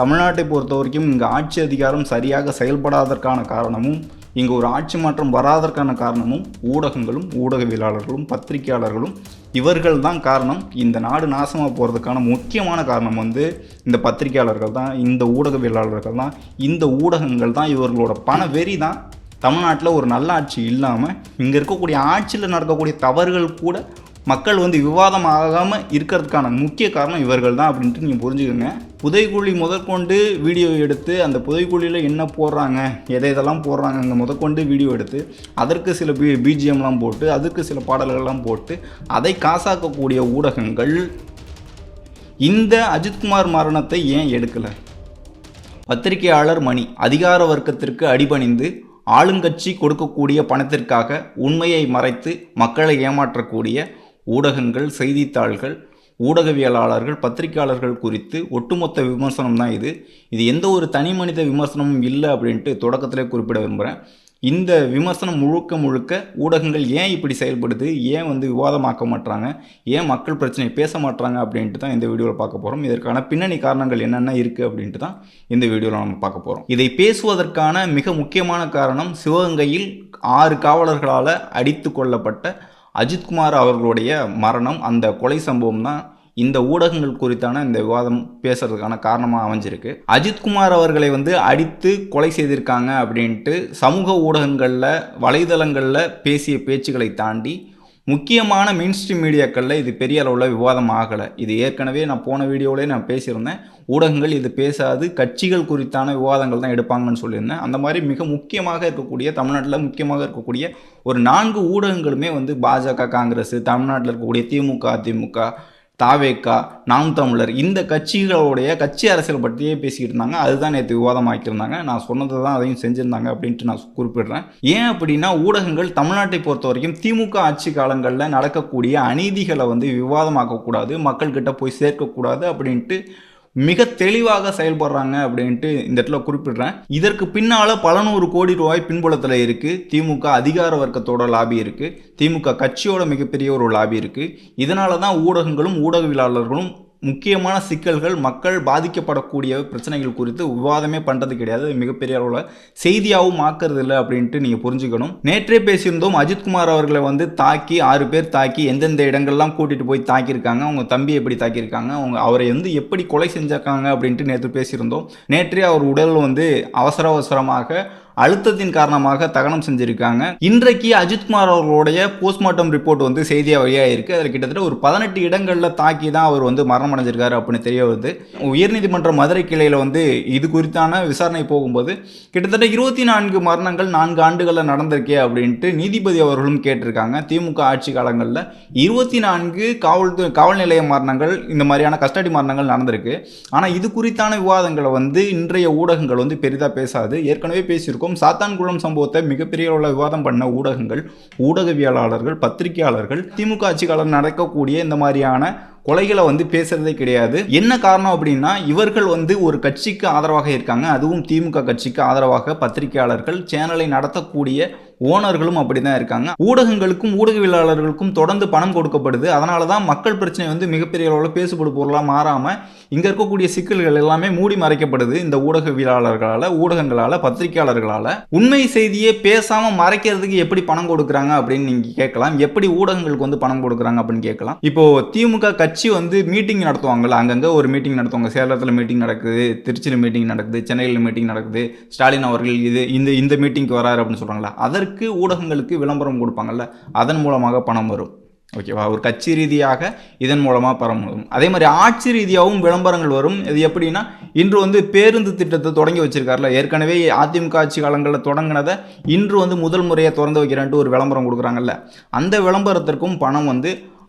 தமிழ்நாட்டை பொறுத்த வரைக்கும் இங்கே ஆட்சி அதிகாரம் சரியாக செயல்படாததற்கான காரணமும், இங்கே ஒரு ஆட்சி மாற்றம் வராதற்கான காரணமும் ஊடகங்களும் ஊடகவியலாளர்களும் பத்திரிகையாளர்களும் இவர்கள் தான் காரணம். இந்த நாடு நாசமாக போகிறதுக்கான முக்கியமான காரணம் இந்த பத்திரிகையாளர்கள் தான், இந்த ஊடகவியலாளர்கள் தான், இந்த ஊடகங்கள் தான். இவர்களோட பண வெறி தான் தமிழ்நாட்டில் ஒரு நல்ல ஆட்சி இல்லாமல் இங்கே இருக்கக்கூடிய ஆட்சியில் நடக்கக்கூடிய தவறுகள் கூட மக்கள் விவாதம் ஆகாமல் இருக்கிறதுக்கான முக்கிய காரணம் இவர்கள் தான் அப்படின்ட்டு நீங்கள் புரிஞ்சுக்கோங்க. புதைக்குழி முதற்கொண்டு வீடியோ எடுத்து அந்த புதைக்குழியில் என்ன போடுறாங்க, எதெல்லாம் போடுறாங்க அங்கே முதற்கொண்டு வீடியோ எடுத்து அதற்கு சில பிஜிஎம்லாம் போட்டு அதுக்கு சில பாடல்கள்லாம் போட்டு அதை காசாக்கக்கூடிய ஊடகங்கள் இந்த அஜித்குமார் மரணத்தை ஏன் எடுக்கலை? பத்திரிகையாளர் மணி அதிகார வர்க்கத்திற்கு அடிபணிந்து ஆளுங்கட்சி கொடுக்கக்கூடிய பணத்திற்காக உண்மையை மறைத்து மக்களை ஏமாற்றக்கூடிய ஊடகங்கள், செய்தித்தாள்கள், ஊடகவியலாளர்கள், பத்திரிகையாளர்கள் குறித்து ஒட்டுமொத்த விமர்சனம் தான் இது. எந்த ஒரு தனி மனித விமர்சனமும் இல்லை அப்படின்ட்டு தொடக்கத்திலே குறிப்பிட விரும்புகிறேன். இந்த விமர்சனம் முழுக்க ஊடகங்கள் ஏன் இப்படி செயல்படுது, ஏன் விவாதமாக்க மாட்டாங்க, ஏன் மக்கள் பிரச்சனையை பேச மாட்டாங்க அப்படின்ட்டு தான் இந்த வீடியோவில் பார்க்க போகிறோம். இதற்கான பின்னணி காரணங்கள் என்னென்ன இருக்குது அப்படின்ட்டு தான் இந்த வீடியோவில் நம்ம பார்க்க போகிறோம். இதை பேசுவதற்கான மிக முக்கியமான காரணம் சிவகங்கையில் 6 காவலர்களால் அடித்து கொல்லப்பட்ட அஜித்குமார் அவர்களுடைய மரணம். அந்த கொலை சம்பவம் தான் இந்த ஊடகங்கள் குறித்தான இந்த விவாதம் பேசுறதுக்கான காரணமாக அமைஞ்சிருக்கு. அஜித்குமார் அவர்களை அடித்து கொலை செய்திருக்காங்க அப்படின்ட்டு சமூக ஊடகங்களில் வலைதளங்களில் பேசிய பேச்சுக்களை தாண்டி முக்கியமான மெயின்ஸ்ட்ரீம் மீடியாக்களில் இது பெரிய அளவில் விவாதம் ஆகலை. இது ஏற்கனவே நான் போன வீடியோவிலே நான் பேசியிருந்தேன். ஊடகங்கள் இது பேசாது, கட்சிகள் குறித்தான விவாதங்கள் தான் எடுப்பாங்கன்னு சொல்லியிருந்தேன். அந்த மாதிரி மிக முக்கியமாக இருக்கக்கூடிய தமிழ்நாட்டில் முக்கியமாக இருக்கக்கூடிய ஒரு 4 ஊடகங்களுமே பாஜக, காங்கிரஸ், தமிழ்நாட்டில் இருக்கக்கூடிய திமுக, அதிமுக, தாவேக்கா, நாம் தமிழர் இந்த கட்சிகளுடைய கட்சி அரசியல் பற்றியே பேசிக்கிட்டு இருந்தாங்க. அதுதான் நேற்று விவாதமாக்கியிருந்தாங்க. நான் சொன்னதை தான் அதையும் செஞ்சுருந்தாங்க அப்படின்ட்டு நான் குறிப்பிடுறேன். ஏன் அப்படின்னா ஊடகங்கள் தமிழ்நாட்டை பொறுத்த வரைக்கும் திமுக ஆட்சி காலங்களில் நடக்கக்கூடிய அநீதிகளை விவாதமாக்கக்கூடாது, மக்கள்கிட்ட போய் சேர்க்கக்கூடாது அப்படின்ட்டு மிக தெளிவாக செயல்படுறாங்க அப்படின்ட்டு இந்த இடத்துல குறிப்பிடுறேன். இதற்கு பின்னால் பல 100 கோடி ரூபாய் பின்புலத்தில் இருக்குது. திமுக அதிகார வர்க்கத்தோட லாபி இருக்குது, திமுக கட்சியோட மிகப்பெரிய ஒரு லாபி இருக்குது. இதனால தான் ஊடகங்களும் ஊடகவியலாளர்களும் முக்கியமான சிக்கல்கள், மக்கள் பாதிக்கப்படக்கூடிய பிரச்சனைகள் குறித்து விவாதமே பண்ணுறது கிடையாது, மிகப்பெரிய அளவில் செய்தியாகவும் ஆக்கிறது இல்லை அப்படின்ட்டு நீங்கள் புரிஞ்சுக்கணும். நேற்றே பேசியிருந்தோம், அஜித்குமார் அவர்களை தாக்கி 6 பேர் தாக்கி எந்தெந்த இடங்கள்லாம் கூட்டிகிட்டு போய் தாக்கியிருக்காங்க, அவங்க தம்பி எப்படி தாக்கியிருக்காங்க, அவரை எப்படி கொலை செஞ்சிருக்காங்க அப்படின்ட்டு நேற்று பேசியிருந்தோம். நேற்றே அவர் உடல் அவசரமாக அழுத்தத்தின் காரணமாக தகனம் செஞ்சிருக்காங்க. இன்றைக்கு அஜித்குமார் அவர்களுடைய போஸ்ட்மார்ட்டம் ரிப்போர்ட் செய்தியாக வெளியாக இருக்குது. அதில் கிட்டத்தட்ட ஒரு 18 இடங்களில் தாக்கி தான் அவர் மரணம் அடைஞ்சிருக்காரு அப்படின்னு தெரிய வருது. உயர்நீதிமன்ற மதுரை கிளையில் இது குறித்தான விசாரணை போகும்போது கிட்டத்தட்ட 24 மரணங்கள் 4 ஆண்டுகளில் நடந்திருக்கே அப்படின்ட்டு நீதிபதி அவர்களும் கேட்டிருக்காங்க. திமுக ஆட்சி காலங்களில் 24 காவல் நிலைய மரணங்கள், இந்த மாதிரியான கஸ்டடி மரணங்கள் நடந்திருக்கு. ஆனால் இது குறித்தான விவாதங்களை இன்றைய ஊடகங்கள் பெரிதாக பேசாது. ஏற்கனவே பேசியிருக்கோம். சாத்தான்குளம் சம்பவத்தை மிகப்பெரிய அளவில் விவாதம் பண்ண ஊடகங்கள், ஊடகவியலாளர்கள், பத்திரிகையாளர்கள் திமுக ஆட்சி காலம் நடக்கக்கூடிய இந்த மாதிரியான கொலைகளை பேசுறதே கிடையாது. என்ன காரணம் அப்படின்னா இவர்கள் ஒரு கட்சிக்கு ஆதரவாக இருக்காங்க, அதுவும் திமுக கட்சிக்கு ஆதரவாக பத்திரிகையாளர்கள், சேனலை நடத்தக்கூடிய ஓனர்களும் அப்படி தான் இருக்காங்க. ஊடகங்களுக்கும் ஊடகவியலாளர்களுக்கும் தொடர்ந்து பணம் கொடுக்கப்படுது. அதனால தான் மக்கள் பிரச்சனை மிகப்பெரிய அளவில் பேசுபடு பொருளாக மாறாமல் இங்கே இருக்கக்கூடிய சிக்கல்கள் எல்லாமே மூடி மறைக்கப்படுது இந்த ஊடகவியலாளர்களால், ஊடகங்களால், பத்திரிகையாளர்களால். உண்மை செய்தியை பேசாமல் மறைக்கிறதுக்கு எப்படி பணம் கொடுக்குறாங்க அப்படின்னு நீங்கள் கேட்கலாம். எப்படி ஊடகங்களுக்கு பணம் கொடுக்குறாங்க அப்படின்னு கேட்கலாம். இப்போ திமுக கட்சி மீட்டிங் நடத்துவாங்கல்ல, அங்கங்கே ஒரு மீட்டிங் நடத்துவாங்க. சேலத்தில் மீட்டிங் நடக்குது, திருச்சியில் மீட்டிங் நடக்குது, சென்னையில் மீட்டிங் நடக்குது, ஸ்டாலின் அவர்கள் இந்த மீட்டிங்க்கு வராரு அப்படின்னு சொல்கிறாங்களா, அதற்கு ஊடகங்களுக்கு விளம்பரம் கொடுப்பாங்கல்ல, அதன் மூலமாக பணம் வரும். ஓகேவா? ஒரு கட்சி ரீதியாக இதன் மூலமாக பணம் வரும். அதே மாதிரி ஆட்சி ரீதியாகவும் விளம்பரங்கள் வரும். இது எப்படின்னா இன்று பேருந்து திட்டத்தை தொடங்கி வச்சிருக்காருல, ஏற்கனவே அதிமுக ஆட்சி காலங்களில் தொடங்கினதை இன்று முதல் முறையாக திறந்து வைக்கிறேன்ட்டு ஒரு விளம்பரம் கொடுக்குறாங்கல்ல, அந்த விளம்பரத்திற்கும் பணம்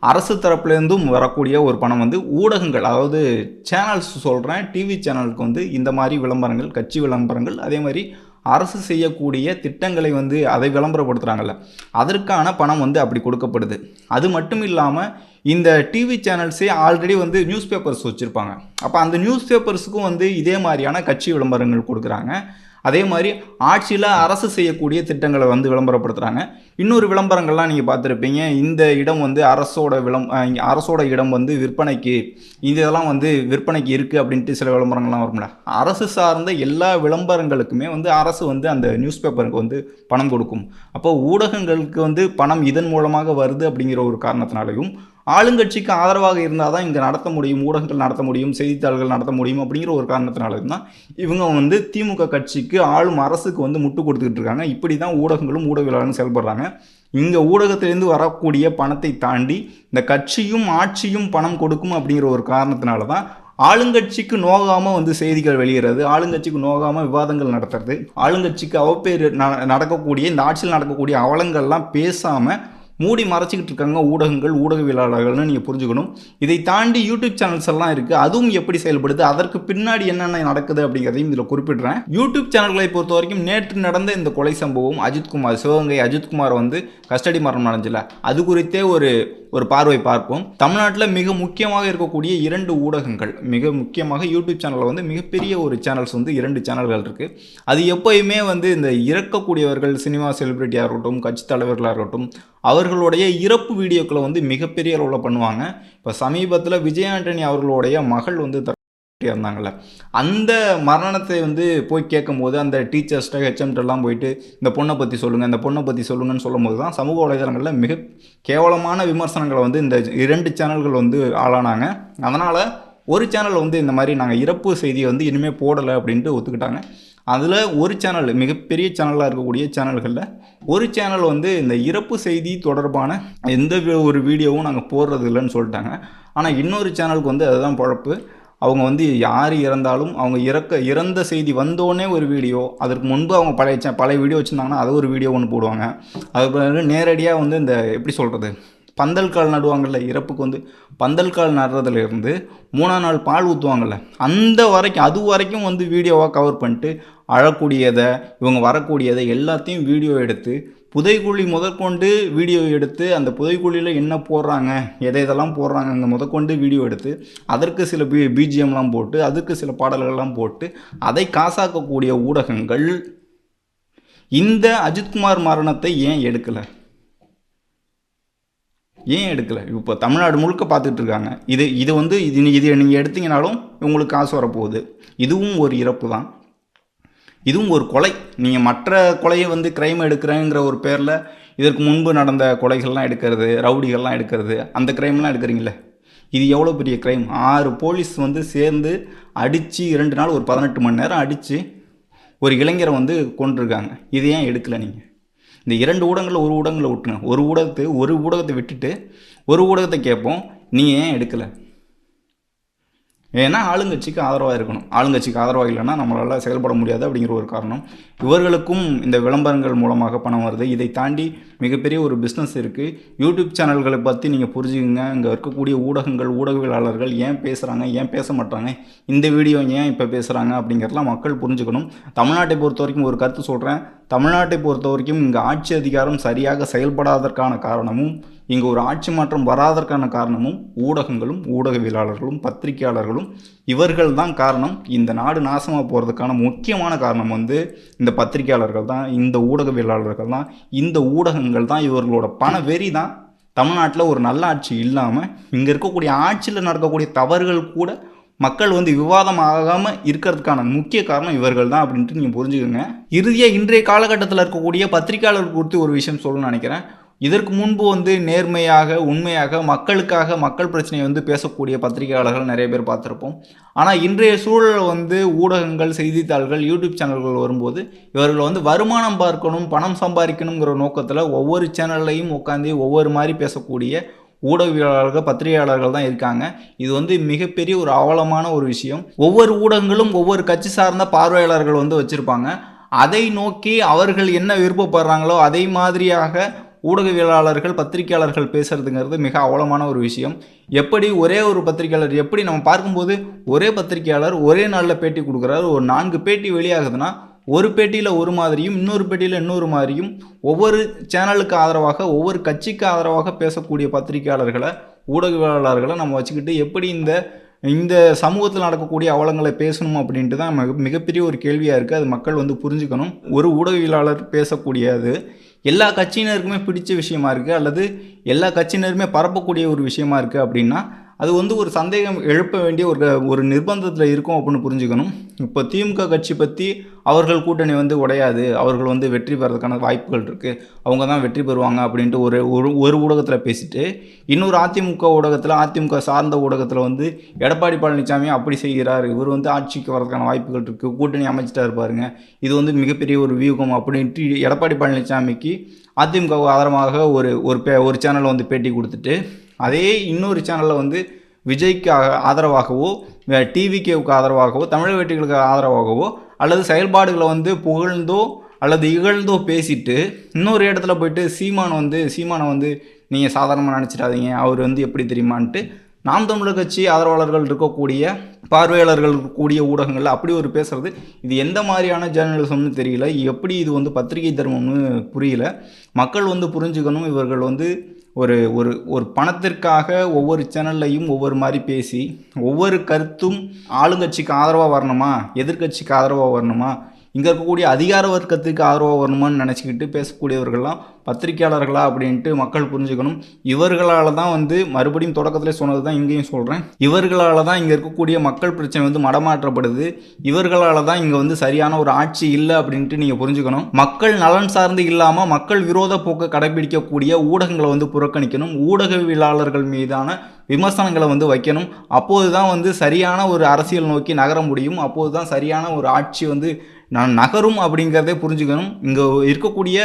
அரசு தரப்புலேருந்தும் வரக்கூடிய ஒரு பணம் ஊடகங்கள், அதாவது சேனல்ஸ் சொல்கிறேன், டிவி சேனலுக்கு இந்த மாதிரி விளம்பரங்கள், கட்சி விளம்பரங்கள், அதே மாதிரி அரசு செய்யக்கூடிய திட்டங்களை அதை விளம்பரப்படுத்துகிறாங்கல்ல, அதற்கான பணம் அப்படி கொடுக்கப்படுது. அது மட்டும் இல்லாமல் இந்த டிவி சேனல்ஸே ஆல்ரெடி நியூஸ் பேப்பர்ஸ் வச்சுருப்பாங்க. அப்போ அந்த நியூஸ் பேப்பர்ஸுக்கும் இதே மாதிரியான கட்சி விளம்பரங்கள் கொடுக்குறாங்க. அதே மாதிரி ஆட்சியில் அரசு செய்யக்கூடிய திட்டங்களை வந்து விளம்பரப்படுத்துகிறாங்க. இன்னொரு விளம்பரங்கள்லாம் நீங்கள் பார்த்துருப்பீங்க. இந்த இடம் வந்து அரசோட இடம் வந்து விற்பனைக்கு, இதெல்லாம் வந்து விற்பனைக்கு இருக்குது அப்படின்ட்டு சில விளம்பரங்கள்லாம் வரும்ல. அரசு சார்ந்த எல்லா விளம்பரங்களுக்குமே வந்து அரசு வந்து அந்த நியூஸ் பேப்பருக்கு வந்து பணம் கொடுக்கும். அப்போ ஊடகங்களுக்கு வந்து பணம் இதன் மூலமாக வருது அப்படிங்கிற ஒரு காரணத்தினாலையும், ஆளுங்கட்சிக்கு ஆதரவாக இருந்தால் தான் இங்கே நடத்த முடியும், ஊடகங்கள் நடத்த முடியும், செய்தித்தாள்கள் நடத்த முடியும் அப்படிங்கிற ஒரு காரணத்தினால தான் இவங்க வந்து திமுக கட்சிக்கு ஆளும் அரசுக்கு வந்து முட்டு கொடுத்துக்கிட்டு இருக்காங்க. இப்படி தான் ஊடகங்களும் ஊடகவியலாளர்களும் செயல்படுறாங்க. இங்கே ஊடகத்திலேருந்து வரக்கூடிய பணத்தை தாண்டி இந்த கட்சியும் ஆட்சியும் பணம் கொடுக்கும் அப்படிங்கிற ஒரு காரணத்தினால தான் ஆளுங்கட்சிக்கு நோகாமல் வந்து செய்திகள் வெளியிடுறது, ஆளுங்கட்சிக்கு நோகாமல் விவாதங்கள் நடத்துறது, ஆளுங்கட்சிக்கு அவப்பேர் நடக்கக்கூடிய இந்த ஆட்சியில் நடக்கக்கூடிய அவலங்கள்லாம் பேசாமல் மூடி மறைச்சிக்கிட்டு இருக்காங்க ஊடகங்கள், ஊடகவியலாளர்கள்னு நீங்கள் புரிஞ்சுக்கணும். இதை தாண்டி யூடியூப் சேனல்ஸ் எல்லாம் இருக்குது. அதுவும் எப்படி செயல்படுது, அதற்கு பின்னாடி என்னென்ன நடக்குது அப்படிங்கிறதையும் இதில் குறிப்பிடுறேன். யூடியூப் சேனல்களை பொறுத்த வரைக்கும் நேற்று நடந்த இந்த கொலை சம்பவம், அஜித்குமார், சிவகங்கை அஜித்குமார் வந்து கஸ்டடி மரணம் நடந்துல, அது குறித்தே ஒரு பார்வை பார்ப்போம். தமிழ்நாட்டில் மிக முக்கியமாக இருக்கக்கூடிய 2 ஊடகங்கள், மிக முக்கியமாக யூடியூப் சேனலில் வந்து மிகப்பெரிய ஒரு சேனல்ஸ் வந்து 2 சேனல்கள் இருக்குது. அது எப்போயுமே வந்து இந்த இறக்கக்கூடியவர்கள், சினிமா செலிபிரிட்டியாக இருக்கட்டும், கட்சி தலைவர்களாக இருக்கட்டும், அவர்களுடைய இறப்பு வீடியோக்களை வந்து மிகப்பெரிய அளவில் பண்ணுவாங்க. இப்போ சமீபத்தில் விஜய் ஆண்டனி அவர்களுடைய மகள் வந்து இருந்தாங்கல்ல, அந்த மரணத்தை வந்து போய் கேட்கும் போது அந்த டீச்சர்ஸ்ட்ட ஹெச்எம்ட்டெல்லாம் போயிட்டு இந்த பொண்ணை பற்றி சொல்லுங்கள், இந்த பொண்ணை பற்றி சொல்லுங்கன்னு சொல்லும் போது தான் சமூக வலைதளங்களில் மிக கேவலமான விமர்சனங்களை வந்து இந்த 2 சேனல்கள் வந்து ஆளானாங்க. அதனால் ஒரு சேனல் வந்து இந்த மாதிரி நாங்கள் இறப்பு செய்தியை வந்து இனிமேல் போடலை அப்படின்ட்டு ஒத்துக்கிட்டாங்க. அதில் ஒரு சேனல், மிகப்பெரிய சேனலாக இருக்கக்கூடிய சேனல்களில் ஒரு சேனல் வந்து இந்த இறப்பு செய்தி தொடர்பான எந்த ஒரு வீடியோவும் நாங்கள் போடுறது இல்லைன்னு சொல்லிட்டாங்க. ஆனால் இன்னொரு சேனலுக்கு வந்து அதுதான் பழப்பு. அவங்க வந்து யார் இறந்தாலும் அவங்க இறந்த செய்தி வந்தோடனே ஒரு வீடியோ, அதற்கு முன்பு அவங்க பழைய வீடியோ வச்சுருந்தாங்கன்னா அதை ஒரு வீடியோ ஒன்று போடுவாங்க. அது நேரடியாக வந்து இந்த எப்படி சொல்கிறது, பந்தல் கால் நடுவாங்கள்ல, இறப்புக்கு வந்து பந்தல் கால் நடுறதுலேருந்து 3ஆம் நாள் பால் ஊற்றுவாங்கள்ல, அது வரைக்கும் வந்து வீடியோவாக கவர் பண்ணிட்டு அழக்கூடியதை, இவங்க வரக்கூடியதை எல்லாத்தையும் வீடியோ எடுத்து, புதைக்குழி முதற்கொண்டு வீடியோ எடுத்து, அந்த புதைக்குழியில் என்ன போடுறாங்க, எதெல்லாம் போடுறாங்க முதற்கொண்டு வீடியோ எடுத்து, அதற்கு சில பிஜிஎம்லாம் போட்டு, அதுக்கு சில பாடல்கள்லாம் போட்டு, அதை காசாக்கக்கூடிய ஊடகங்கள் இந்த அஜித்குமார் மரணத்தை ஏன் எடுக்கலை? இப்போ தமிழ்நாடு முழுக்க பார்த்துட்டு இருக்காங்க. இது வந்து இது நீங்கள் எடுத்தீங்கனாலும் உங்களுக்கு காசு வரப்போகுது. இதுவும் ஒரு இறப்பு தான், இதுவும் ஒரு கொலை. நீங்கள் மற்ற கொலையை வந்து கிரைம் எடுக்கிறேங்கிற ஒரு பேரில் இதற்கு முன்பு நடந்த கொலைகள்லாம் எடுக்கிறது, ரவுடிகள்லாம் எடுக்கிறது, அந்த கிரைம்லாம் எடுக்கிறீங்களே, இது எவ்வளோ பெரிய கிரைம். 6 போலீஸ் வந்து சேர்ந்து அடித்து 2 நாள் ஒரு 18 மணி நேரம் அடித்து ஒரு இளைஞரை வந்து கொண்டிருக்காங்க. இது ஏன் எடுக்கலை நீங்கள்? இந்த 2 ஊடகங்களில் ஒரு ஊடகங்களை விட்டுங்க. ஒரு ஊடகத்தை விட்டுட்டு ஒரு ஊடகத்தை கேட்போம், நீங்கள் ஏன் எடுக்கலை? ஏன்னா ஆளுங்கட்சிக்கு ஆதரவாக இருக்கணும். ஆளுங்கட்சிக்கு ஆதரவாக இல்லைன்னா நம்மளால் செயல்பட முடியாது அப்படிங்கிற ஒரு காரணம். இவர்களுக்கும் இந்த விளம்பரங்கள் மூலமாக பணம் வருது. இதை தாண்டி மிகப்பெரிய ஒரு பிஸ்னஸ் இருக்குது. யூடியூப் சேனல்களை பற்றி நீங்கள் புரிஞ்சுக்குங்க. இங்கே இருக்கக்கூடிய ஊடகங்கள், ஊடகவியலாளர்கள் ஏன் பேசுகிறாங்க, ஏன் பேச மாட்டாங்க, இந்த வீடியோ ஏன் இப்போ பேசுகிறாங்க அப்படிங்கிறதெல்லாம் மக்கள் புரிஞ்சுக்கணும். தமிழ்நாட்டை பொறுத்த வரைக்கும் ஒரு கருத்து சொல்கிறேன். தமிழ்நாட்டை பொறுத்த வரைக்கும் இங்கே ஆட்சி அதிகாரம் சரியாக செயல்படாததற்கான காரணமும், இங்கே ஒரு ஆட்சி மாற்றம் வராதற்கான காரணமும் ஊடகங்களும் ஊடகவியலாளர்களும் பத்திரிகையாளர்களும் இவர்கள் தான் காரணம். இந்த நாடு நாசமாக போகிறதுக்கான முக்கியமான காரணம் வந்து இந்த பத்திரிகையாளர்கள் தான், இந்த ஊடகவியலாளர்கள் தான், இந்த ஊடகங்கள் தான். இவர்களோட பண வெறி தான் தமிழ்நாட்டில் ஒரு நல்ல ஆட்சி இல்லாமல் இங்கே இருக்கக்கூடிய ஆட்சியில் நடக்கக்கூடிய தவறுகள் கூட மக்கள் வந்து விவாதம் ஆகாமல் இருக்கிறதுக்கான முக்கிய காரணம் இவர்கள் தான் அப்படின்ட்டு நீங்கள் புரிஞ்சுக்கோங்க. இறுதியாக இன்றைய காலகட்டத்தில் இருக்கக்கூடிய பத்திரிகையாளர்கள் குறித்து ஒரு விஷயம் சொல்லணும்னு நினைக்கிறேன். இதற்கு முன்பு வந்து நேர்மையாக, உண்மையாக, மக்களுக்காக, மக்கள் பிரச்சனையை வந்து பேசக்கூடிய பத்திரிகையாளர்கள் நிறைய பேர் பார்த்துருப்போம். ஆனால் இன்றைய சூழல் வந்து ஊடகங்கள், செய்தித்தாள்கள், யூடியூப் சேனல்கள் வரும்போது இவர்கள் வந்து வருமானம் பார்க்கணும், பணம் சம்பாதிக்கணுங்கிற நோக்கத்தில் ஒவ்வொரு சேனல்லையும் உட்காந்து ஒவ்வொரு மாதிரி பேசக்கூடிய ஊடகவியலாளர்கள், பத்திரிகையாளர்கள் தான் இருக்காங்க. இது வந்து மிகப்பெரிய ஒரு அவலமான ஒரு விஷயம். ஒவ்வொரு ஊடகங்களும் ஒவ்வொரு கட்சி சார்ந்த பார்வையாளர்கள் வந்து வச்சுருப்பாங்க. அதை நோக்கி அவர்கள் என்ன விருப்பப்படுறாங்களோ அதை மாதிரியாக ஊடகவியலாளர்கள், பத்திரிகையாளர்கள் பேசுறதுங்கிறது மிக அவலமான ஒரு விஷயம். எப்படி ஒரே ஒரு பத்திரிகையாளர், எப்படி நம்ம பார்க்கும்போது ஒரே பத்திரிகையாளர் ஒரே நாளில் பேட்டி கொடுக்குறாரு, ஒரு 4 பேட்டி வெளியாகுதுன்னா ஒரு பேட்டியில் ஒரு மாதிரியும் இன்னொரு பேட்டியில் இன்னொரு மாதிரியும் ஒவ்வொரு சேனலுக்கு ஆதரவாக, ஒவ்வொரு கட்சிக்கு ஆதரவாக பேசக்கூடிய பத்திரிகையாளர்களை, ஊடகவியலாளர்களை நம்ம வச்சுக்கிட்டு எப்படி இந்த இந்த சமூகத்தில் நடக்கக்கூடிய அவலங்களை பேசணும் அப்படின்ட்டு தான் மிகப்பெரிய ஒரு கேள்வியாக இருக்குது. அது மக்கள் வந்து புரிஞ்சுக்கணும். ஒரு ஊடகவியலாளர் பேசக்கூடியது எல்லா கட்சியினருக்குமே பிடிச்ச விஷயமா இருக்குது, அல்லது எல்லா கட்சியினருமே பரப்பக்கூடிய ஒரு விஷயமா இருக்குது அப்படின்னா அது வந்து ஒரு சந்தேகம் எழுப்ப வேண்டிய ஒரு நிர்பந்தத்தில் இருக்கும் அப்படின்னு புரிஞ்சுக்கணும். இப்போ திமுக கட்சி பற்றி அவர்கள் கூட்டணி வந்து உடையாது, அவர்கள் வந்து வெற்றி பெறதுக்கான வாய்ப்புகள் இருக்குது, அவங்க தான் வெற்றி பெறுவாங்க அப்படின்ட்டு ஒரு ஊடகத்தில் பேசிட்டு, இன்னொரு அதிமுக ஊடகத்தில், அதிமுக சார்ந்த ஊடகத்தில் வந்து எடப்பாடி பழனிசாமி அப்படி செய்கிறார், இவர் வந்து ஆட்சிக்கு வரதுக்கான வாய்ப்புகள் இருக்குது, கூட்டணி அமைச்சிட்டா இருப்பாருங்க, இது வந்து மிகப்பெரிய ஒரு வியூகம் அப்படின்ட்டு எடப்பாடி பழனிசாமிக்கு அதிமுக ஆதரவாக ஒரு சேனலில் வந்து பேட்டி கொடுத்துட்டு, அதே இன்னொரு சேனலில் வந்து விஜய்க்கு ஆதரவாகவோ, டிவிகேவுக்கு ஆதரவாகவோ, தமிழக வெற்றிகளுக்கு ஆதரவாகவோ அல்லது செயல்பாடுகளை வந்து புகழ்ந்தோ அல்லது இகழ்ந்தோ பேசிட்டு, இன்னொரு இடத்துல போயிட்டு சீமானை வந்து நீங்கள் சாதாரணமாக நினச்சிடாதீங்க, அவர் வந்து எப்படி தெரியுமான்ட்டு நாம் தமிழர் கட்சி ஆதரவாளர்கள் இருக்கக்கூடிய, பார்வையாளர்கள் இருக்கக்கூடிய ஊடகங்களில் அப்படி ஒரு பேசுகிறது, இது எந்த மாதிரியான ஜேர்னலிசம்னு தெரியல, எப்படி இது வந்து பத்திரிகை தர்மம்னு புரியல. மக்கள் வந்து புரிஞ்சுக்கணும். இவர்கள் வந்து ஒரு ஒரு ஒரு பணத்திற்காக ஒவ்வொரு சேனல்லையும் ஒவ்வொரு மாதிரி பேசி, ஒவ்வொரு கருத்தும் ஆளுங்கட்சிக்கு ஆதரவாக வரணுமா, எதிர்கட்சிக்கு ஆதரவாக வரணுமா, இங்கே இருக்கக்கூடிய அதிகார வர்க்கத்துக்கு ஆதரவாக வரணுமான்னு நினச்சிக்கிட்டு பேசக்கூடியவர்கள்லாம் பத்திரிகையாளர்களா அப்படின்ட்டு மக்கள் புரிஞ்சுக்கணும். இவர்களால் தான் வந்து மறுபடியும் தொடக்கத்தில் சொன்னது தான் இங்கேயும் சொல்கிறேன், இவர்களால் தான் இங்கே இருக்கக்கூடிய மக்கள் பிரச்சனை வந்து மடமாற்றப்படுது, இவர்களால் தான் இங்கே வந்து சரியான ஒரு ஆட்சி இல்லை அப்படின்ட்டு நீங்கள் புரிஞ்சுக்கணும். மக்கள் நலன் சார்ந்து இல்லாமல் மக்கள் விரோத போக்கை கடைபிடிக்கக்கூடிய ஊடகங்களை வந்து புறக்கணிக்கணும். ஊடகவியலாளர்கள் மீதான விமர்சனங்களை வந்து வைக்கணும். அப்போது தான் வந்து சரியான ஒரு அரசியல் நோக்கி நகர முடியும். அப்போது தான் சரியான ஒரு ஆட்சி வந்து நகரும் அப்படிங்கிறதே புரிஞ்சுக்கணும். இங்கே இருக்கக்கூடிய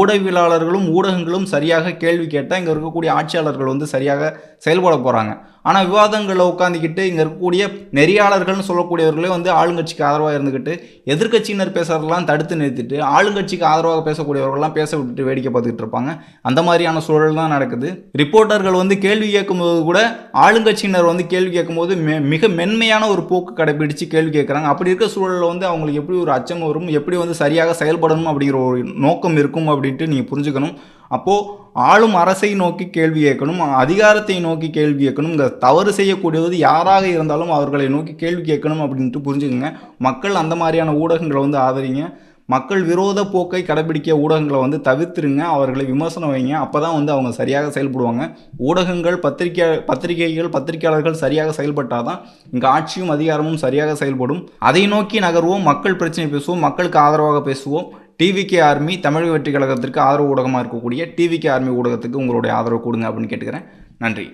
ஊடகவியலாளர்களும் ஊடகங்களும் சரியாக கேள்வி கேட்டால் இங்கே இருக்கக்கூடிய ஆட்சியாளர்கள் வந்து சரியாக செயல்பட போகிறாங்க. ஆனால் விவாதங்களில் உட்காந்துக்கிட்டு இங்கே இருக்கக்கூடிய நெறியாளர்கள்னு சொல்லக்கூடியவர்களே வந்து ஆளுங்கட்சிக்கு ஆதரவாக இருந்துக்கிட்டு, எதிர்கட்சியினர் பேசுகிறதெல்லாம் தடுத்து நிறுத்திட்டு ஆளுங்கட்சிக்கு ஆதரவாக பேசக்கூடியவர்கள்லாம் பேச விட்டுட்டு வேடிக்கை பார்த்துக்கிட்டு இருப்பாங்க. அந்த மாதிரியான சூழல் தான் நடக்குது. ரிப்போர்ட்டர்கள் வந்து கேள்வி கேட்கும்போது கூட ஆளுங்கட்சியினர் வந்து கேள்வி கேட்கும்போது மிக மென்மையான ஒரு போக்கு கடைபிடித்து கேள்வி கேட்குறாங்க. அப்படி இருக்க சூழலில் வந்து அவங்களுக்கு எப்படி ஒரு அச்சம் வரும், எப்படி வந்து சரியாக செயல்படணும் அப்படிங்கிற ஒரு நோக்கம் இருக்கும் அப்படின்ட்டு நீங்கள் புரிஞ்சுக்கணும். அப்போது ஆளும் அரசை நோக்கி கேள்வி கேட்கணும், அதிகாரத்தை நோக்கி கேள்வி கேட்கணும். இந்த தவறு செய்யக்கூடியது யாராக இருந்தாலும் அவர்களை நோக்கி கேள்வி கேட்கணும் அப்படின்ட்டு புரிஞ்சுக்கோங்க. மக்கள் அந்த மாதிரியான ஊடகங்களை வந்து ஆதரிங்க. மக்கள் விரோத போக்கை கடைபிடிக்க ஊடகங்களை வந்து தவிர்த்துருங்க, அவர்களை விமர்சனம் வைங்க. அப்போ தான் வந்து அவங்க சரியாக செயல்படுவாங்க. ஊடகங்கள், பத்திரிகையாளர்கள் சரியாக செயல்பட்டால் தான் இங்கே ஆட்சியும் அதிகாரமும் சரியாக செயல்படும். அதை நோக்கி நகர்வோம், மக்கள் பிரச்சனை பேசுவோம், மக்களுக்கு ஆதரவாக பேசுவோம். டிவிகே ஆர்மி, தமிழக வெற்றி கழகத்திற்கு ஆதரவு ஊடகமாக இருக்கக்கூடிய டிவிகே ஆர்மி ஊடகத்துக்கு உங்களுடைய ஆதரவு கொடுங்க அப்படின்னு கேட்டுக்கிறேன். நன்றி.